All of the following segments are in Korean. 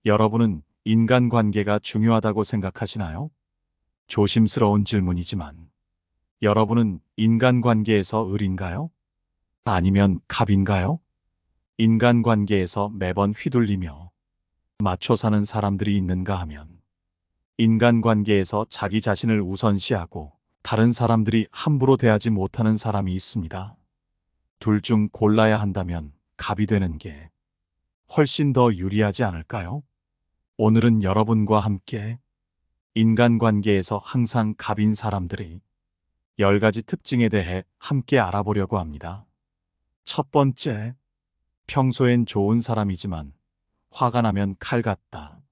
여러분은 인간관계가 중요하다고 생각하시나요? 조심스러운 질문이지만 여러분은 인간관계에서 을인가요? 아니면 갑인가요? 인간관계에서 매번 휘둘리며 맞춰 사는 사람들이 있는가 하면 인간관계에서 자기 자신을 우선시하고 다른 사람들이 함부로 대하지 못하는 사람이 있습니다. 둘 중 골라야 한다면 갑이 되는 게 훨씬 더 유리하지 않을까요? 오늘은 여러분과 함께 인간관계에서 항상 갑인 사람들의 10가지 특징에 대해 함께 알아보려고 합니다. 첫 번째, 평소엔 좋은 사람이지만 화가 나면 칼 같다.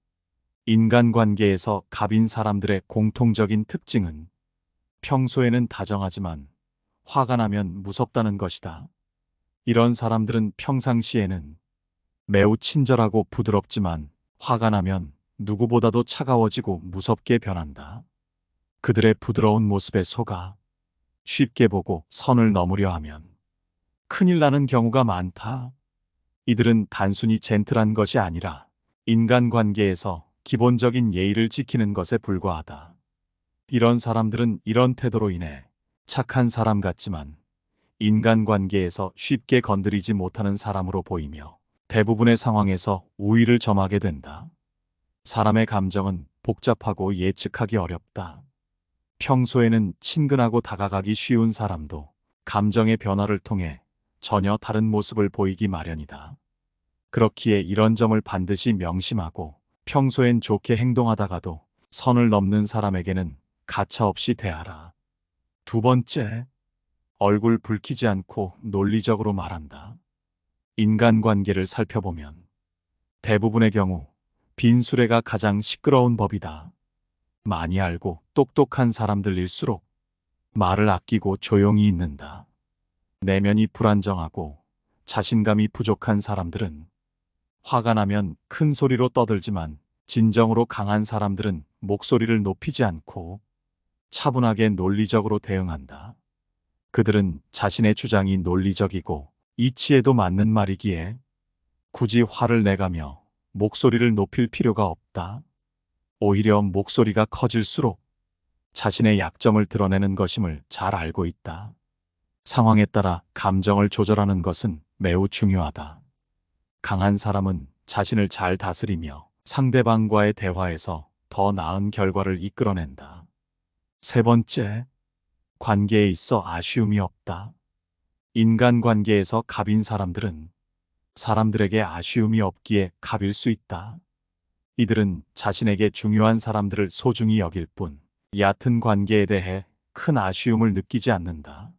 인간관계에서 갑인 사람들의 공통적인 특징은 평소에는 다정하지만 화가 나면 무섭다는 것이다. 이런 사람들은 평상시에는 매우 친절하고 부드럽지만 화가 나면 누구보다도 차가워지고 무섭게 변한다. 그들의 부드러운 모습에 속아 쉽게 보고 선을 넘으려 하면 큰일 나는 경우가 많다. 이들은 단순히 젠틀한 것이 아니라 인간관계에서 기본적인 예의를 지키는 것에 불과하다. 이런 사람들은 이런 태도로 인해 착한 사람 같지만 인간관계에서 쉽게 건드리지 못하는 사람으로 보이며 대부분의 상황에서 우위를 점하게 된다. 사람의 감정은 복잡하고 예측하기 어렵다. 평소에는 친근하고 다가가기 쉬운 사람도 감정의 변화를 통해 전혀 다른 모습을 보이기 마련이다. 그렇기에 이런 점을 반드시 명심하고 평소엔 좋게 행동하다가도 선을 넘는 사람에게는 가차없이 대하라. 두 번째, 얼굴 붉히지 않고 논리적으로 말한다. 인간관계를 살펴보면 대부분의 경우 빈수레가 가장 시끄러운 법이다. 많이 알고 똑똑한 사람들일수록 말을 아끼고 조용히 있는다. 내면이 불안정하고 자신감이 부족한 사람들은 화가 나면 큰 소리로 떠들지만 진정으로 강한 사람들은 목소리를 높이지 않고 차분하게 논리적으로 대응한다. 그들은 자신의 주장이 논리적이고 이치에도 맞는 말이기에 굳이 화를 내가며 목소리를 높일 필요가 없다. 오히려 목소리가 커질수록 자신의 약점을 드러내는 것임을 잘 알고 있다. 상황에 따라 감정을 조절하는 것은 매우 중요하다. 강한 사람은 자신을 잘 다스리며 상대방과의 대화에서 더 나은 결과를 이끌어낸다. 세 번째, 관계에 있어 아쉬움이 없다. 인간관계에서 갑인 사람들은 사람들에게 아쉬움이 없기에 갑일 수 있다. 이들은 자신에게 중요한 사람들을 소중히 여길 뿐 얕은 관계에 대해 큰 아쉬움을 느끼지 않는다.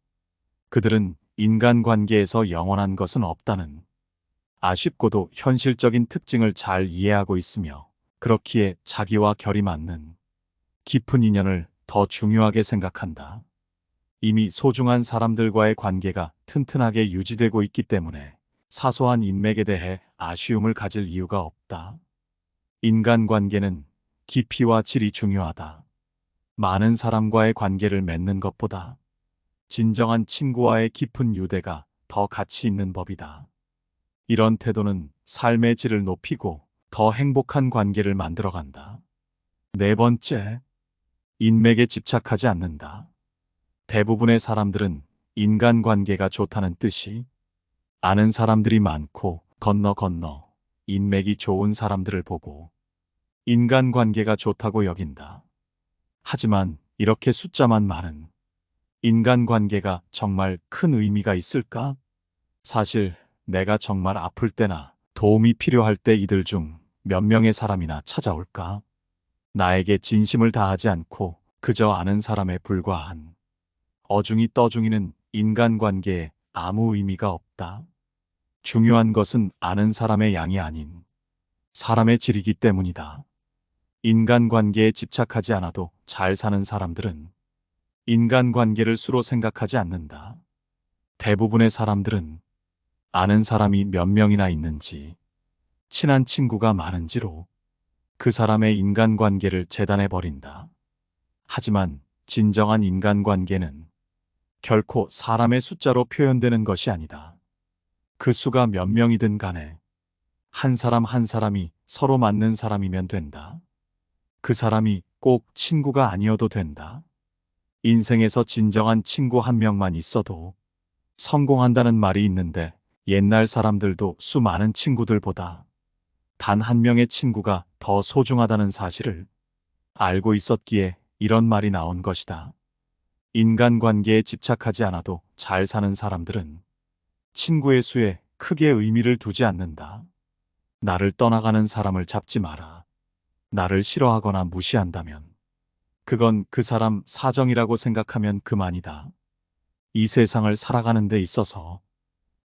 그들은 인간관계에서 영원한 것은 없다는 아쉽고도 현실적인 특징을 잘 이해하고 있으며 그렇기에 자기와 결이 맞는 깊은 인연을 더 중요하게 생각한다. 이미 소중한 사람들과의 관계가 튼튼하게 유지되고 있기 때문에 사소한 인맥에 대해 아쉬움을 가질 이유가 없다. 인간관계는 깊이와 질이 중요하다. 많은 사람과의 관계를 맺는 것보다 진정한 친구와의 깊은 유대가 더 가치 있는 법이다. 이런 태도는 삶의 질을 높이고 더 행복한 관계를 만들어간다. 네 번째, 인맥에 집착하지 않는다. 대부분의 사람들은 인간관계가 좋다는 뜻이 아는 사람들이 많고 건너 인맥이 좋은 사람들을 보고 인간관계가 좋다고 여긴다. 하지만 이렇게 숫자만 많은 인간관계가 정말 큰 의미가 있을까? 사실 내가 정말 아플 때나 도움이 필요할 때 이들 중 몇 명의 사람이나 찾아올까? 나에게 진심을 다하지 않고 그저 아는 사람에 불과한 어중이 떠중이는 인간관계에 아무 의미가 없다. 중요한 것은 아는 사람의 양이 아닌 사람의 질이기 때문이다. 인간관계에 집착하지 않아도 잘 사는 사람들은 인간관계를 수로 생각하지 않는다. 대부분의 사람들은 아는 사람이 몇 명이나 있는지, 친한 친구가 많은지로 그 사람의 인간관계를 재단해버린다. 하지만 진정한 인간관계는 결코 사람의 숫자로 표현되는 것이 아니다. 그 수가 몇 명이든 간에 한 사람 한 사람이 서로 맞는 사람이면 된다. 그 사람이 꼭 친구가 아니어도 된다. 인생에서 진정한 친구 한 명만 있어도 성공한다는 말이 있는데 옛날 사람들도 수많은 친구들보다 단 한 명의 친구가 더 소중하다는 사실을 알고 있었기에 이런 말이 나온 것이다. 인간관계에 집착하지 않아도 잘 사는 사람들은 친구의 수에 크게 의미를 두지 않는다. 나를 떠나가는 사람을 잡지 마라. 나를 싫어하거나 무시한다면 그건 그 사람 사정이라고 생각하면 그만이다. 이 세상을 살아가는 데 있어서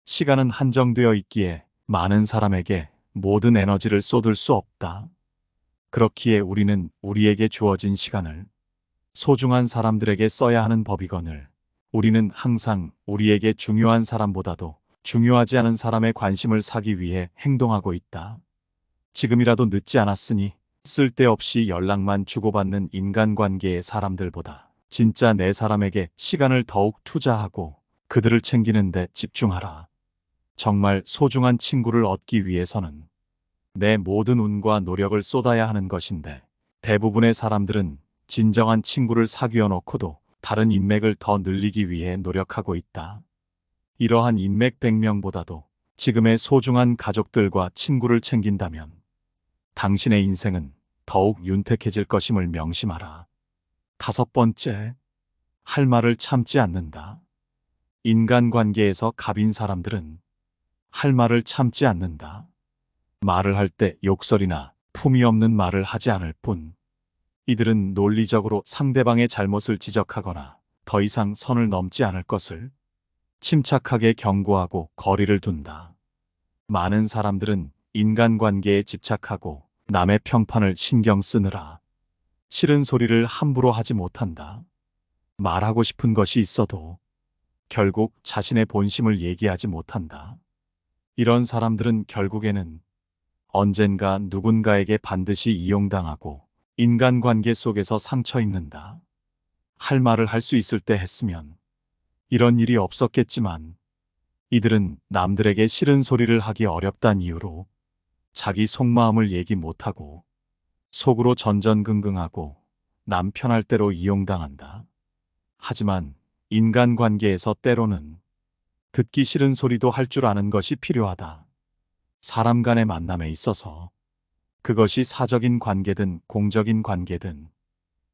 시간은 한정되어 있기에 많은 사람에게 모든 에너지를 쏟을 수 없다. 그렇기에 우리는 우리에게 주어진 시간을 소중한 사람들에게 써야 하는 법이거늘 우리는 항상 우리에게 중요한 사람보다도 중요하지 않은 사람의 관심을 사기 위해 행동하고 있다. 지금이라도 늦지 않았으니 쓸데없이 연락만 주고받는 인간관계의 사람들보다 진짜 내 사람에게 시간을 더욱 투자하고 그들을 챙기는 데 집중하라. 정말 소중한 친구를 얻기 위해서는 내 모든 운과 노력을 쏟아야 하는 것인데 대부분의 사람들은 진정한 친구를 사귀어 놓고도 다른 인맥을 더 늘리기 위해 노력하고 있다. 이러한 인맥 100명보다도 지금의 소중한 가족들과 친구를 챙긴다면 당신의 인생은 더욱 윤택해질 것임을 명심하라. 5번째, 할 말을 참지 않는다. 인간관계에서 갑인 사람들은 할 말을 참지 않는다. 말을 할 때 욕설이나 품위 없는 말을 하지 않을 뿐 이들은 논리적으로 상대방의 잘못을 지적하거나 더 이상 선을 넘지 않을 것을 침착하게 경고하고 거리를 둔다. 많은 사람들은 인간관계에 집착하고 남의 평판을 신경 쓰느라 싫은 소리를 함부로 하지 못한다. 말하고 싶은 것이 있어도 결국 자신의 본심을 얘기하지 못한다. 이런 사람들은 결국에는 언젠가 누군가에게 반드시 이용당하고 인간관계 속에서 상처 입는다. 할 말을 할 수 있을 때 했으면 이런 일이 없었겠지만 이들은 남들에게 싫은 소리를 하기 어렵다는 이유로 자기 속마음을 얘기 못하고 속으로 전전긍긍하고 남 편할 대로 이용당한다. 하지만 인간관계에서 때로는 듣기 싫은 소리도 할 줄 아는 것이 필요하다. 사람 간의 만남에 있어서 그것이 사적인 관계든 공적인 관계든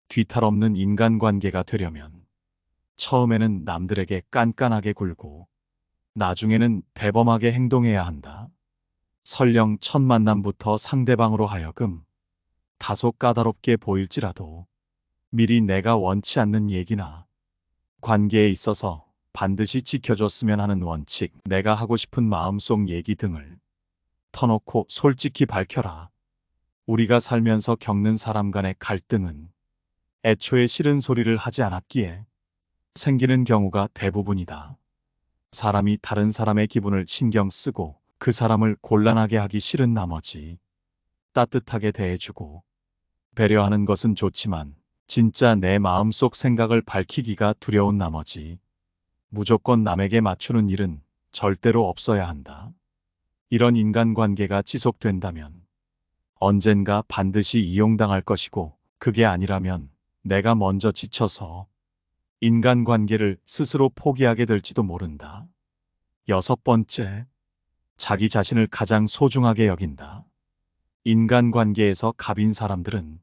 뒤탈 없는 인간관계가 되려면 처음에는 남들에게 깐깐하게 굴고 나중에는 대범하게 행동해야 한다. 설령 첫 만남부터 상대방으로 하여금 다소 까다롭게 보일지라도 미리 내가 원치 않는 얘기나 관계에 있어서 반드시 지켜줬으면 하는 원칙, 내가 하고 싶은 마음속 얘기 등을 터놓고 솔직히 밝혀라. 우리가 살면서 겪는 사람 간의 갈등은 애초에 싫은 소리를 하지 않았기에 생기는 경우가 대부분이다. 사람이 다른 사람의 기분을 신경 쓰고 그 사람을 곤란하게 하기 싫은 나머지 따뜻하게 대해주고 배려하는 것은 좋지만 진짜 내 마음속 생각을 밝히기가 두려운 나머지 무조건 남에게 맞추는 일은 절대로 없어야 한다. 이런 인간관계가 지속된다면 언젠가 반드시 이용당할 것이고 그게 아니라면 내가 먼저 지쳐서 인간관계를 스스로 포기하게 될지도 모른다. 6번째, 자기 자신을 가장 소중하게 여긴다. 인간관계에서 갑인 사람들은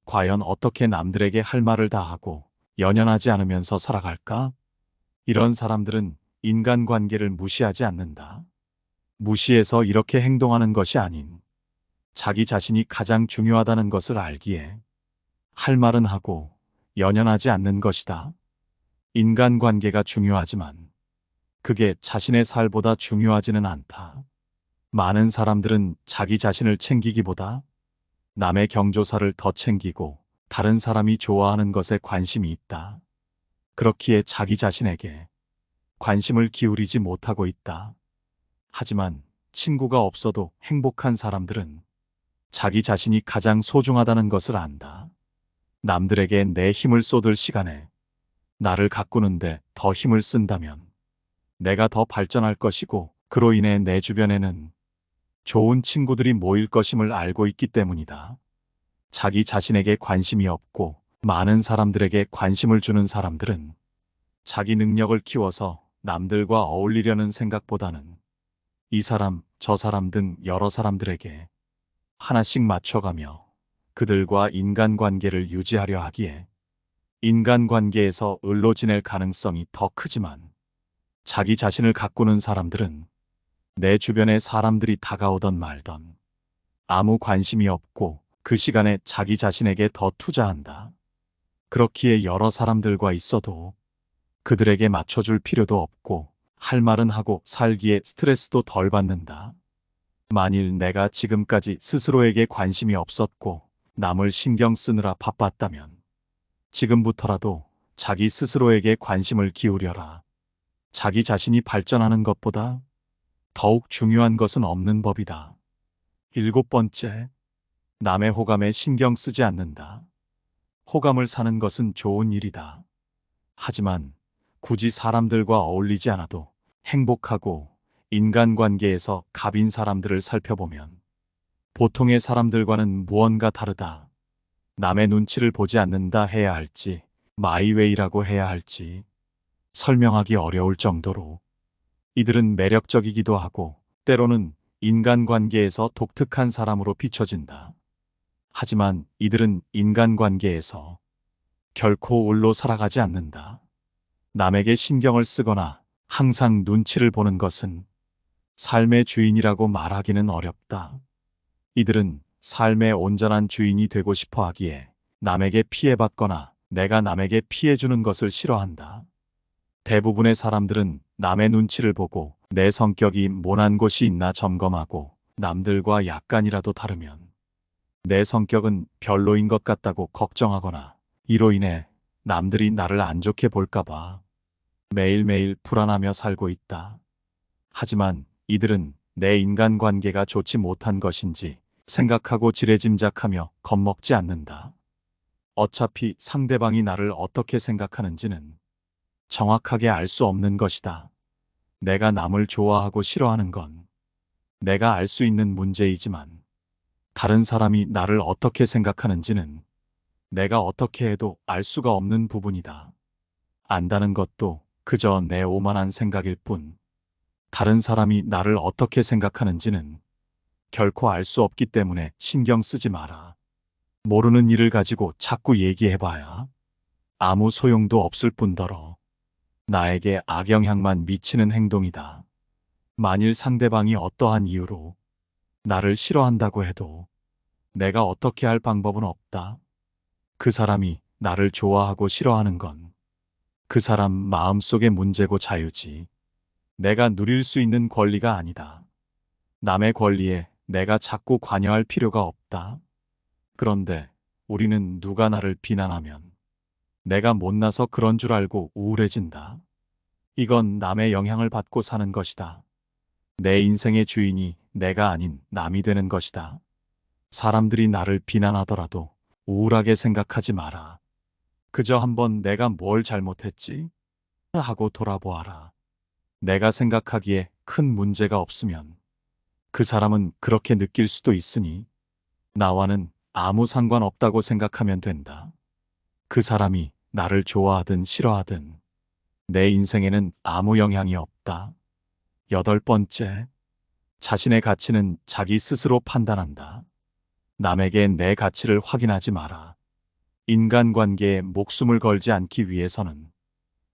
과연 어떻게 남들에게 할 말을 다 하고 연연하지 않으면서 살아갈까? 이런 사람들은 인간관계를 무시하지 않는다. 무시해서 이렇게 행동하는 것이 아닌 자기 자신이 가장 중요하다는 것을 알기에 할 말은 하고 연연하지 않는 것이다. 인간관계가 중요하지만 그게 자신의 살보다 중요하지는 않다. 많은 사람들은 자기 자신을 챙기기보다 남의 경조사를 더 챙기고 다른 사람이 좋아하는 것에 관심이 있다. 그렇기에 자기 자신에게 관심을 기울이지 못하고 있다. 하지만 친구가 없어도 행복한 사람들은 자기 자신이 가장 소중하다는 것을 안다. 남들에게 내 힘을 쏟을 시간에 나를 가꾸는데 더 힘을 쓴다면 내가 더 발전할 것이고 그로 인해 내 주변에는 좋은 친구들이 모일 것임을 알고 있기 때문이다. 자기 자신에게 관심이 없고 많은 사람들에게 관심을 주는 사람들은 자기 능력을 키워서 남들과 어울리려는 생각보다는 이 사람, 저 사람 등 여러 사람들에게 하나씩 맞춰가며 그들과 인간관계를 유지하려 하기에 인간관계에서 을로 지낼 가능성이 더 크지만 자기 자신을 가꾸는 사람들은 내 주변에 사람들이 다가오던 말던 아무 관심이 없고 그 시간에 자기 자신에게 더 투자한다. 그렇기에 여러 사람들과 있어도 그들에게 맞춰줄 필요도 없고 할 말은 하고 살기에 스트레스도 덜 받는다. 만일 내가 지금까지 스스로에게 관심이 없었고 남을 신경 쓰느라 바빴다면 지금부터라도 자기 스스로에게 관심을 기울여라. 자기 자신이 발전하는 것보다 더욱 중요한 것은 없는 법이다. 7번째, 남의 호감에 신경 쓰지 않는다. 호감을 사는 것은 좋은 일이다. 하지만 굳이 사람들과 어울리지 않아도 행복하고 인간관계에서 갑인 사람들을 살펴보면 보통의 사람들과는 무언가 다르다. 남의 눈치를 보지 않는다 해야 할지 마이웨이라고 해야 할지 설명하기 어려울 정도로 이들은 매력적이기도 하고 때로는 인간관계에서 독특한 사람으로 비춰진다. 하지만 이들은 인간관계에서 결코 을로 살아가지 않는다. 남에게 신경을 쓰거나 항상 눈치를 보는 것은 삶의 주인이라고 말하기는 어렵다. 이들은 삶의 온전한 주인이 되고 싶어 하기에 남에게 피해받거나 내가 남에게 피해주는 것을 싫어한다. 대부분의 사람들은 남의 눈치를 보고 내 성격이 모난 곳이 있나 점검하고 남들과 약간이라도 다르면 내 성격은 별로인 것 같다고 걱정하거나 이로 인해 남들이 나를 안 좋게 볼까봐 매일매일 불안하며 살고 있다. 하지만 이들은 내 인간관계가 좋지 못한 것인지 생각하고 지레짐작하며 겁먹지 않는다. 어차피 상대방이 나를 어떻게 생각하는지는 정확하게 알 수 없는 것이다. 내가 남을 좋아하고 싫어하는 건 내가 알 수 있는 문제이지만 다른 사람이 나를 어떻게 생각하는지는 내가 어떻게 해도 알 수가 없는 부분이다. 안다는 것도 그저 내 오만한 생각일 뿐 다른 사람이 나를 어떻게 생각하는지는 결코 알 수 없기 때문에 신경 쓰지 마라. 모르는 일을 가지고 자꾸 얘기해봐야 아무 소용도 없을 뿐더러 나에게 악영향만 미치는 행동이다. 만일 상대방이 어떠한 이유로 나를 싫어한다고 해도 내가 어떻게 할 방법은 없다. 그 사람이 나를 좋아하고 싫어하는 건 그 사람 마음속의 문제고 자유지 내가 누릴 수 있는 권리가 아니다. 남의 권리에 내가 자꾸 관여할 필요가 없다. 그런데 우리는 누가 나를 비난하면 내가 못나서 그런 줄 알고 우울해진다. 이건 남의 영향을 받고 사는 것이다. 내 인생의 주인이 내가 아닌 남이 되는 것이다. 사람들이 나를 비난하더라도 우울하게 생각하지 마라. 그저 한번 내가 뭘 잘못했지? 하고 돌아보아라. 내가 생각하기에 큰 문제가 없으면 그 사람은 그렇게 느낄 수도 있으니 나와는 아무 상관없다고 생각하면 된다. 그 사람이 나를 좋아하든 싫어하든 내 인생에는 아무 영향이 없다. 8번째, 자신의 가치는 자기 스스로 판단한다. 남에게 내 가치를 확인하지 마라. 인간관계에 목숨을 걸지 않기 위해서는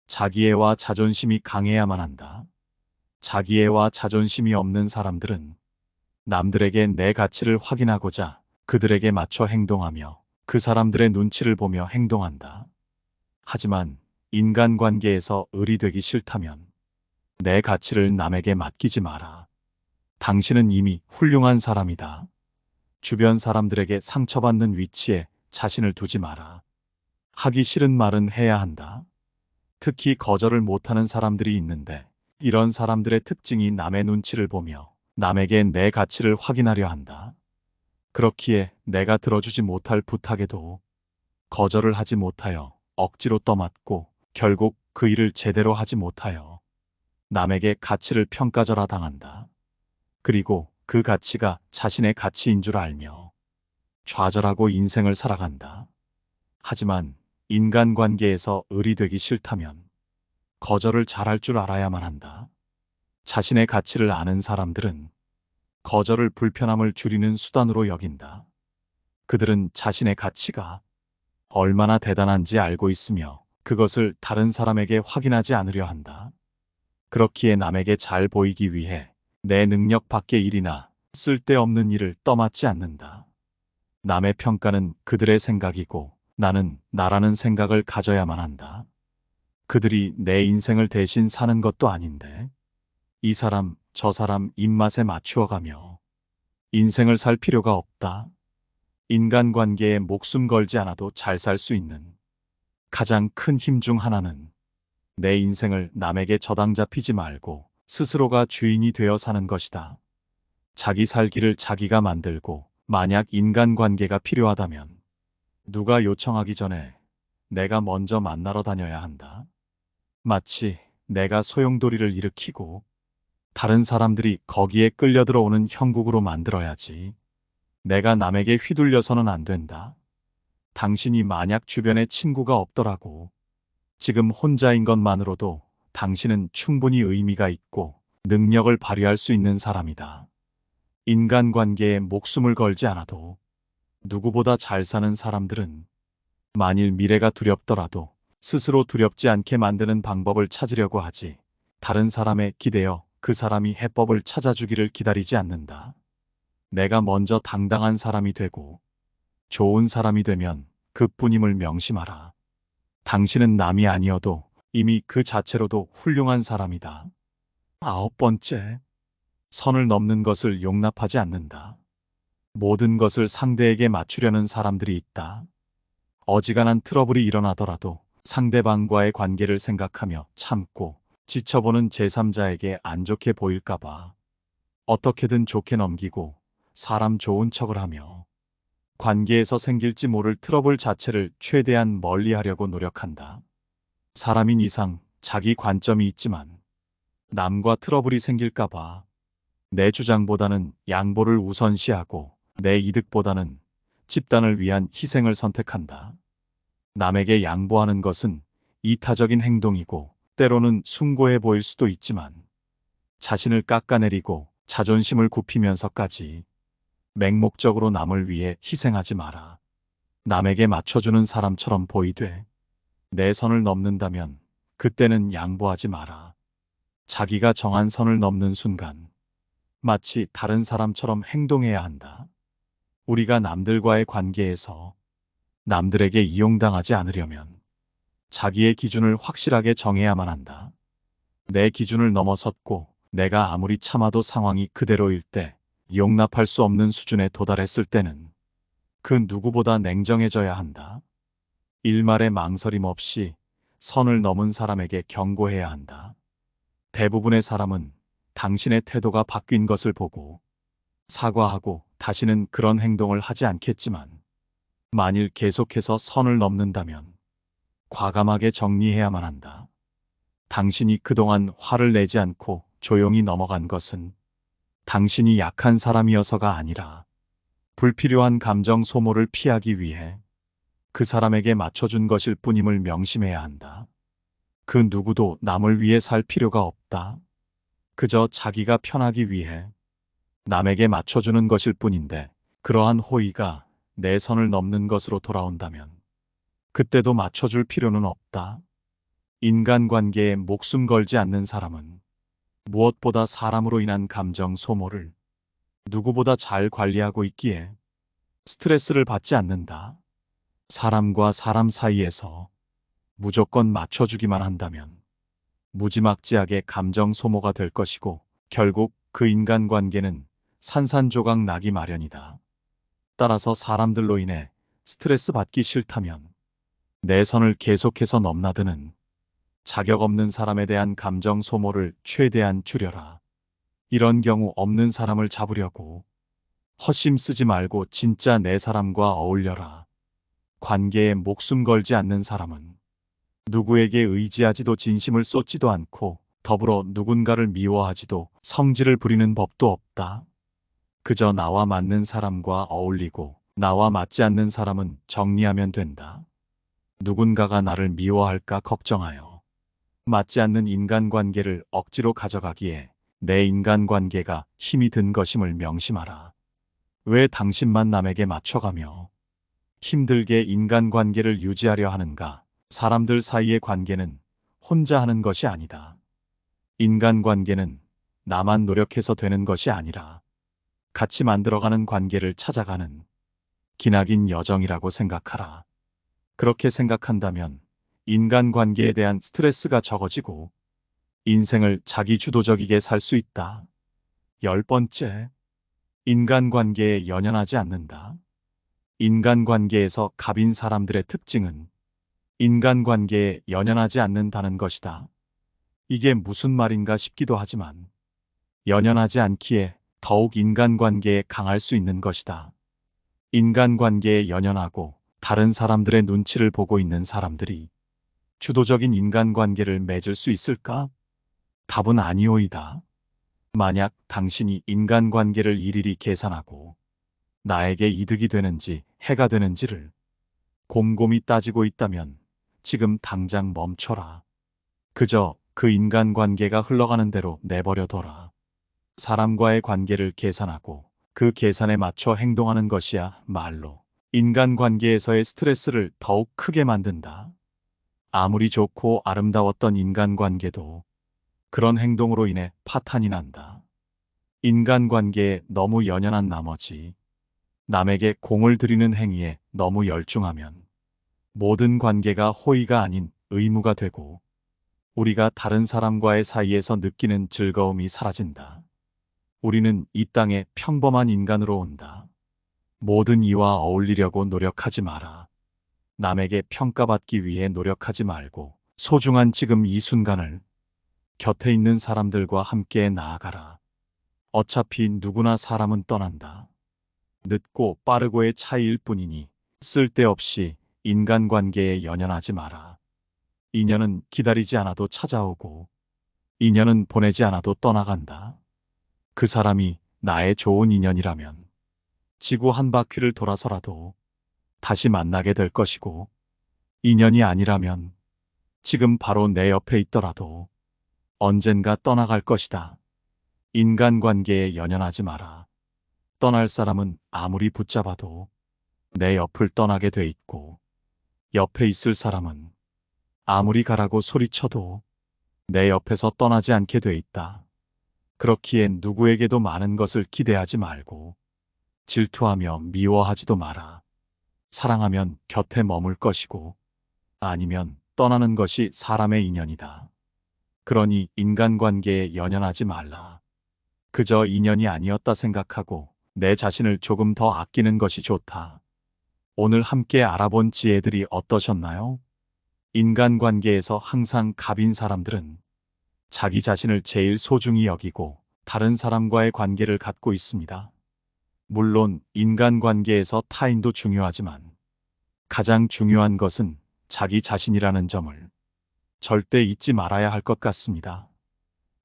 자기애와 자존심이 강해야만 한다. 자기애와 자존심이 없는 사람들은 남들에게 내 가치를 확인하고자 그들에게 맞춰 행동하며 그 사람들의 눈치를 보며 행동한다. 하지만 인간관계에서 을이 되기 싫다면 내 가치를 남에게 맡기지 마라. 당신은 이미 훌륭한 사람이다. 주변 사람들에게 상처받는 위치에 자신을 두지 마라. 하기 싫은 말은 해야 한다. 특히 거절을 못하는 사람들이 있는데 이런 사람들의 특징이 남의 눈치를 보며 남에게 내 가치를 확인하려 한다. 그렇기에 내가 들어주지 못할 부탁에도 거절을 하지 못하여 억지로 떠맡고 결국 그 일을 제대로 하지 못하여 남에게 가치를 평가절하 당한다. 그리고 그 가치가 자신의 가치인 줄 알며 좌절하고 인생을 살아간다. 하지만 인간관계에서 을이 되기 싫다면 거절을 잘할 줄 알아야만 한다. 자신의 가치를 아는 사람들은 거절을 불편함을 줄이는 수단으로 여긴다. 그들은 자신의 가치가 얼마나 대단한지 알고 있으며 그것을 다른 사람에게 확인하지 않으려 한다. 그렇기에 남에게 잘 보이기 위해 내 능력 밖의 일이나 쓸데없는 일을 떠맡지 않는다. 남의 평가는 그들의 생각이고 나는 나라는 생각을 가져야만 한다. 그들이 내 인생을 대신 사는 것도 아닌데 이 사람 저 사람 입맛에 맞추어가며 인생을 살 필요가 없다. 인간관계에 목숨 걸지 않아도 잘 살 수 있는 가장 큰 힘 중 하나는 내 인생을 남에게 저당 잡히지 말고 스스로가 주인이 되어 사는 것이다. 자기 살기를 자기가 만들고 만약 인간관계가 필요하다면 누가 요청하기 전에 내가 먼저 만나러 다녀야 한다. 마치 내가 소용돌이를 일으키고 다른 사람들이 거기에 끌려 들어오는 형국으로 만들어야지. 내가 남에게 휘둘려서는 안 된다. 당신이 만약 주변에 친구가 없더라고. 지금 혼자인 것만으로도 당신은 충분히 의미가 있고 능력을 발휘할 수 있는 사람이다. 인간관계에 목숨을 걸지 않아도 누구보다 잘 사는 사람들은 만일 미래가 두렵더라도 스스로 두렵지 않게 만드는 방법을 찾으려고 하지 다른 사람에 기대어 그 사람이 해법을 찾아주기를 기다리지 않는다. 내가 먼저 당당한 사람이 되고 좋은 사람이 되면 그뿐임을 명심하라. 당신은 남이 아니어도 이미 그 자체로도 훌륭한 사람이다. 9번째, 선을 넘는 것을 용납하지 않는다. 모든 것을 상대에게 맞추려는 사람들이 있다. 어지간한 트러블이 일어나더라도 상대방과의 관계를 생각하며 참고 지켜보는 제3자에게 안 좋게 보일까봐 어떻게든 좋게 넘기고 사람 좋은 척을 하며 관계에서 생길지 모를 트러블 자체를 최대한 멀리하려고 노력한다. 사람인 이상 자기 관점이 있지만 남과 트러블이 생길까봐 내 주장보다는 양보를 우선시하고 내 이득보다는 집단을 위한 희생을 선택한다. 남에게 양보하는 것은 이타적인 행동이고 때로는 숭고해 보일 수도 있지만 자신을 깎아내리고 자존심을 굽히면서까지 맹목적으로 남을 위해 희생하지 마라. 남에게 맞춰주는 사람처럼 보이되 내 선을 넘는다면 그때는 양보하지 마라. 자기가 정한 선을 넘는 순간 마치 다른 사람처럼 행동해야 한다. 우리가 남들과의 관계에서 남들에게 이용당하지 않으려면 자기의 기준을 확실하게 정해야만 한다. 내 기준을 넘어섰고 내가 아무리 참아도 상황이 그대로일 때 용납할 수 없는 수준에 도달했을 때는 그 누구보다 냉정해져야 한다. 일말의 망설임 없이 선을 넘은 사람에게 경고해야 한다. 대부분의 사람은 당신의 태도가 바뀐 것을 보고 사과하고 다시는 그런 행동을 하지 않겠지만 만일 계속해서 선을 넘는다면 과감하게 정리해야만 한다. 당신이 그동안 화를 내지 않고 조용히 넘어간 것은 당신이 약한 사람이어서가 아니라 불필요한 감정 소모를 피하기 위해 그 사람에게 맞춰준 것일 뿐임을 명심해야 한다. 그 누구도 남을 위해 살 필요가 없다. 그저 자기가 편하기 위해 남에게 맞춰주는 것일 뿐인데 그러한 호의가 내 선을 넘는 것으로 돌아온다면 그때도 맞춰줄 필요는 없다. 인간관계에 목숨 걸지 않는 사람은 무엇보다 사람으로 인한 감정 소모를 누구보다 잘 관리하고 있기에 스트레스를 받지 않는다. 사람과 사람 사이에서 무조건 맞춰주기만 한다면 무지막지하게 감정 소모가 될 것이고 결국 그 인간관계는 산산조각 나기 마련이다. 따라서 사람들로 인해 스트레스 받기 싫다면 내 선을 계속해서 넘나드는 자격 없는 사람에 대한 감정 소모를 최대한 줄여라. 이런 경우 없는 사람을 잡으려고 헛심 쓰지 말고 진짜 내 사람과 어울려라. 관계에 목숨 걸지 않는 사람은 누구에게 의지하지도 진심을 쏟지도 않고 더불어 누군가를 미워하지도 성질을 부리는 법도 없다. 그저 나와 맞는 사람과 어울리고 나와 맞지 않는 사람은 정리하면 된다. 누군가가 나를 미워할까 걱정하여 맞지 않는 인간관계를 억지로 가져가기에 내 인간관계가 힘이 든 것임을 명심하라. 왜 당신만 남에게 맞춰가며 힘들게 인간관계를 유지하려 하는가? 사람들 사이의 관계는 혼자 하는 것이 아니다. 인간관계는 나만 노력해서 되는 것이 아니라 같이 만들어가는 관계를 찾아가는 기나긴 여정이라고 생각하라. 그렇게 생각한다면 인간관계에 대한 스트레스가 적어지고 인생을 자기 주도적이게 살 수 있다. 10번째, 인간관계에 연연하지 않는다. 인간관계에서 갑인 사람들의 특징은 인간관계에 연연하지 않는다는 것이다. 이게 무슨 말인가 싶기도 하지만 연연하지 않기에 더욱 인간관계에 강할 수 있는 것이다. 인간관계에 연연하고 다른 사람들의 눈치를 보고 있는 사람들이 주도적인 인간관계를 맺을 수 있을까? 답은 아니오이다. 만약 당신이 인간관계를 일일이 계산하고 나에게 이득이 되는지 해가 되는지를 곰곰이 따지고 있다면 지금 당장 멈춰라. 그저 그 인간관계가 흘러가는 대로 내버려둬라. 사람과의 관계를 계산하고 그 계산에 맞춰 행동하는 것이야 말로 인간관계에서의 스트레스를 더욱 크게 만든다. 아무리 좋고 아름다웠던 인간관계도 그런 행동으로 인해 파탄이 난다. 인간관계에 너무 연연한 나머지 남에게 공을 들이는 행위에 너무 열중하면 모든 관계가 호의가 아닌 의무가 되고 우리가 다른 사람과의 사이에서 느끼는 즐거움이 사라진다. 우리는 이 땅에 평범한 인간으로 온다. 모든 이와 어울리려고 노력하지 마라. 남에게 평가받기 위해 노력하지 말고 소중한 지금 이 순간을 곁에 있는 사람들과 함께 나아가라. 어차피 누구나 사람은 떠난다. 늦고 빠르고의 차이일 뿐이니 쓸데없이 인간관계에 연연하지 마라. 인연은 기다리지 않아도 찾아오고 인연은 보내지 않아도 떠나간다. 그 사람이 나의 좋은 인연이라면 지구 한 바퀴를 돌아서라도 다시 만나게 될 것이고 인연이 아니라면 지금 바로 내 옆에 있더라도 언젠가 떠나갈 것이다. 인간관계에 연연하지 마라. 떠날 사람은 아무리 붙잡아도 내 옆을 떠나게 돼 있고 옆에 있을 사람은 아무리 가라고 소리쳐도 내 옆에서 떠나지 않게 돼 있다. 그렇기엔 누구에게도 많은 것을 기대하지 말고 질투하며 미워하지도 마라. 사랑하면 곁에 머물 것이고 아니면 떠나는 것이 사람의 인연이다. 그러니 인간관계에 연연하지 말라. 그저 인연이 아니었다 생각하고 내 자신을 조금 더 아끼는 것이 좋다. 오늘 함께 알아본 지혜들이 어떠셨나요? 인간관계에서 항상 갑인 사람들은 자기 자신을 제일 소중히 여기고 다른 사람과의 관계를 갖고 있습니다. 물론 인간관계에서 타인도 중요하지만 가장 중요한 것은 자기 자신이라는 점을 절대 잊지 말아야 할 것 같습니다.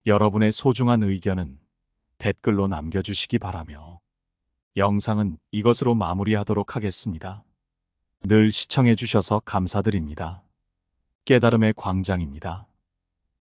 여러분의 소중한 의견은 댓글로 남겨주시기 바라며 영상은 이것으로 마무리하도록 하겠습니다. 늘 시청해주셔서 감사드립니다. 깨달음의 광장입니다.